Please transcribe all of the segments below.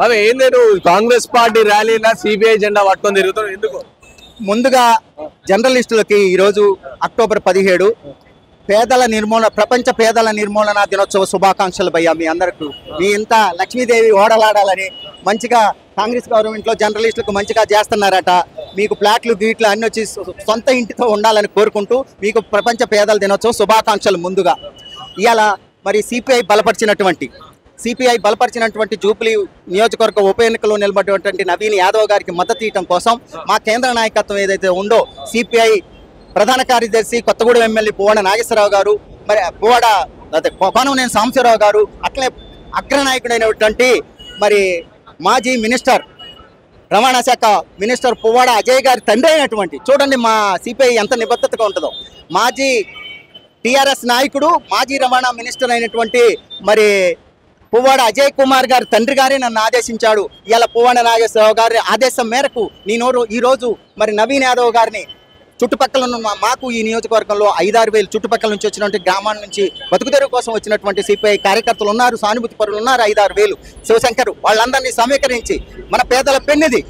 అవి ఏంది నువ్వు కాంగ్రెస్ పార్టీ ర్యాలీనా సిపిఐ జెండా పట్టుకొని తిరుగుతావు ఎందుకు? ముందుగా జర్నలిస్టులకి ఈరోజు అక్టోబర్ 17 పేదల నిర్మూలన ప్రపంచ పేదల నిర్మూలన దినోత్సవ శుభాకాంక్షలు భయ్యా. మీ అందరికీ మీ ఇంత లక్ష్మీదేవి ఓడలాడాలని మంచిగా కాంగ్రెస్ గవర్నమెంట్లో జర్నలిస్టులకు మంచిగా చేస్తున్నారట. మీకు ప్లాట్లు గీట్లు అన్ని వచ్చి సొంత ఇంటితో ఉండాలని కోరుకుంటూ మీకు ప్రపంచ పేదల దినోత్సవం శుభాకాంక్షలు. ముందుగా ఇవాళ మరి సిపిఐ బలపరిచినటువంటి జూబ్లీ నియోజకవర్గ ఉప ఎన్నికల్లో నిలబడినటువంటి నవీన్ యాదవ్ గారికి మద్దతు ఇవ్వడం కోసం మా కేంద్ర నాయకత్వం ఏదైతే ఉందో సిపిఐ ప్రధాన కార్యదర్శి కొత్తగూడెం ఎమ్మెల్యే పువ్వాడ నాగేశ్వరరావు గారు, మరి కోనమనేని సాంబశివరావు గారు, అట్లే అగ్రనాయకుడైనటువంటి మరి మాజీ మినిస్టర్ రవాణా శాఖ మినిస్టర్ పువ్వాడ అజయ్ గారి తండ్రి అయినటువంటి, చూడండి మా సిపిఐ ఎంత నిబద్ధతగా ఉంటుందో, మాజీ టిఆర్ఎస్ నాయకుడు మాజీ రవాణా మినిస్టర్ అయినటువంటి మరి పువ్వాడ అజయ్ కుమార్ గారి తండ్రి గారే నన్ను ఆదేశించాడు. ఇలా పువ్వాడ నాగేశ్వరరావు గారి ఆదేశం మేరకు నేను ఈరోజు మరి నవీన్ యాదవ్ గారిని చుట్టుపక్కల ఉన్న మాకు ఈ నియోజకవర్గంలో 5-6 వేలు చుట్టుపక్కల నుంచి వచ్చినటువంటి గ్రామాల నుంచి బతుకుదెరువు కోసం వచ్చినటువంటి సిపిఐ కార్యకర్తలు ఉన్నారు, సానుభూతి పరులు ఉన్నారు, 5-6 వేలు శివశంకర్ వాళ్ళందరినీ సమీకరించి మన పేదల పెన్నిది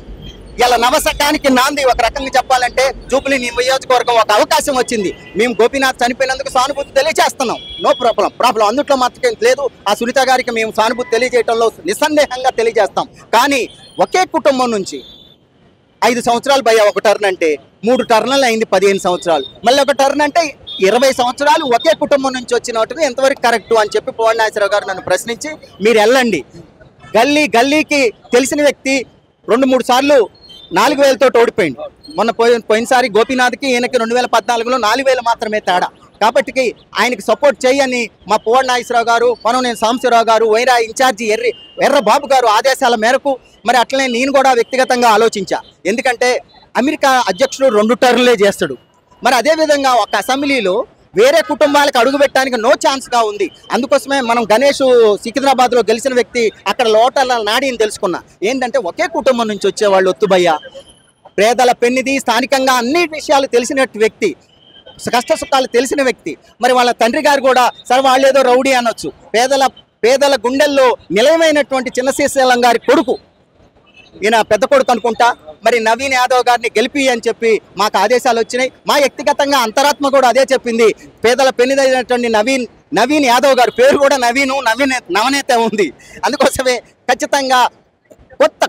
ఇలా నవశకానికి నాంది. ఒక రకంగా చెప్పాలంటే జూబ్లీ నియోజకవర్గం ఒక అవకాశం వచ్చింది. మేము గోపీనాథ్ చనిపోయినందుకు సానుభూతి తెలియజేస్తున్నాం, నో ప్రాబ్లం అందుట్లో మాత్రం లేదు. ఆ సునీత గారికి మేము సానుభూతి తెలియజేయడంలో నిస్సందేహంగా తెలియజేస్తాం. కానీ ఒకే కుటుంబం నుంచి 5 సంవత్సరాలు భయ్యా, ఒక టర్న్ అంటే 3 టర్న్లు అయింది 15 సంవత్సరాలు, మళ్ళీ ఒక టర్న్ అంటే 20 సంవత్సరాలు ఒకే కుటుంబం నుంచి వచ్చినట్టు ఎంతవరకు కరెక్టు అని చెప్పి పువ్వాడ నాగేశ్వరరావు గారు నన్ను ప్రశ్నించి మీరు వెళ్ళండి, గల్లీకి తెలిసిన వ్యక్తి 2-3 సార్లు 4,000తో ఓడిపోయింది. మొన్న పోయినసారి గోపీనాథ్కి ఈయనకి 2014లో 4,000 మాత్రమే తేడా. కాబట్టి ఆయనకి సపోర్ట్ చేయని మా పువ్వాడ నాగేశ్వరరావు గారు, నేను సాంబశివరావు గారు, వైరా ఇన్ఛార్జి ఎర్ర బాబు గారు ఆదేశాల మేరకు మరి అట్లనే నేను కూడా వ్యక్తిగతంగా ఆలోచించా. ఎందుకంటే అమెరికా అధ్యక్షుడు 2 టర్న్లే చేస్తాడు, మరి అదేవిధంగా ఒక అసెంబ్లీలో వేరే కుటుంబాలకు అడుగుపెట్టడానికి నో ఛాన్స్గా ఉంది. అందుకోసమే మనం గణేష్ సికింద్రాబాద్లో గెలిచిన వ్యక్తి అక్కడ లోటల నాడిని తెలుసుకున్నా. ఏంటంటే ఒకే కుటుంబం నుంచి వచ్చేవాళ్ళు ఒత్తుబయ్య, పేదల పెన్నిది, స్థానికంగా అన్ని విషయాలు తెలిసిన వ్యక్తి, కష్ట సుఖాలు తెలిసిన వ్యక్తి. మరి వాళ్ళ తండ్రి గారు కూడా సరే వాళ్ళేదో రౌడీ అనొచ్చు, పేదల గుండెల్లో నిలయమైనటువంటి చిన్న శ్రీశైలం గారి కొడుకు, ఈయన పెద్ద కొడుకు అనుకుంటా. మరి నవీన్ యాదవ్ గారిని గెలిపి అని చెప్పి మాకు ఆదేశాలు వచ్చినాయి. మా వ్యక్తిగతంగా అంతరాత్మ కూడా అదే చెప్పింది. పేదల పెన్నిదైనటువంటి నవీన్ యాదవ్ గారి పేరు కూడా నవనేత ఉంది. అందుకోసమే ఖచ్చితంగా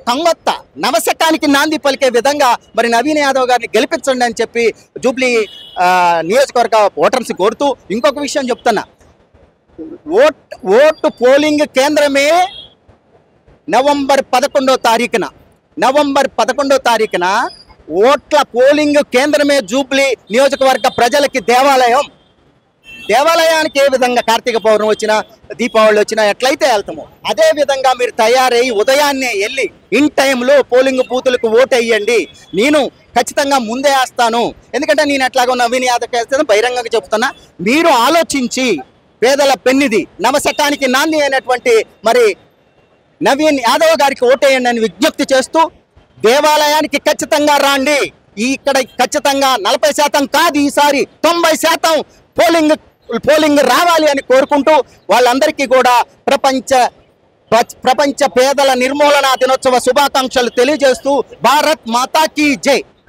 కొంగొత్త నవశకానికి నాంది పలికే విధంగా మరి నవీన్ యాదవ్ గారిని గెలిపించండి అని చెప్పి జూబ్లీ నియోజకవర్గ ఓటర్స్ కోరుతూ ఇంకొక విషయం చెప్తున్నా. ఓటు పోలింగ్ కేంద్రమే నవంబర్ 11వ తారీఖున ఓట్ల పోలింగ్ కేంద్రమే జూబ్లీ నియోజకవర్గ ప్రజలకి దేవాలయానికి ఏ విధంగా కార్తీక పౌర్ణమి వచ్చినా దీపావళి వచ్చినా ఎట్లయితే వెళ్తామో అదే విధంగా మీరు తయారయ్యి ఉదయాన్నే వెళ్ళి ఇన్ టైంలో పోలింగ్ బూతులకు ఓటు వేయండి. నేను ఖచ్చితంగా ముందే వేస్తాను, ఎందుకంటే నేను ఎట్లాగో నవీన్ యాదవ్ వేస్తాను బహిరంగంగా చెప్తున్నా. మీరు ఆలోచించి పేదల పెన్నిది నవశకానికి నాంది అయినటువంటి మరి నవీన్ యాదవ్ గారికి ఓటేయండి అని విజ్ఞప్తి చేస్తూ దేవాలయానికి ఖచ్చితంగా రాండి. ఇక్కడ ఖచ్చితంగా 40% కాదు, ఈసారి 90% పోలింగ్ రావాలి అని కోరుకుంటూ వాళ్ళందరికీ కూడా ప్రపంచ పేదల నిర్మూలన దినోత్సవ శుభాకాంక్షలు తెలియజేస్తూ భారత్ మాతా కీ జై.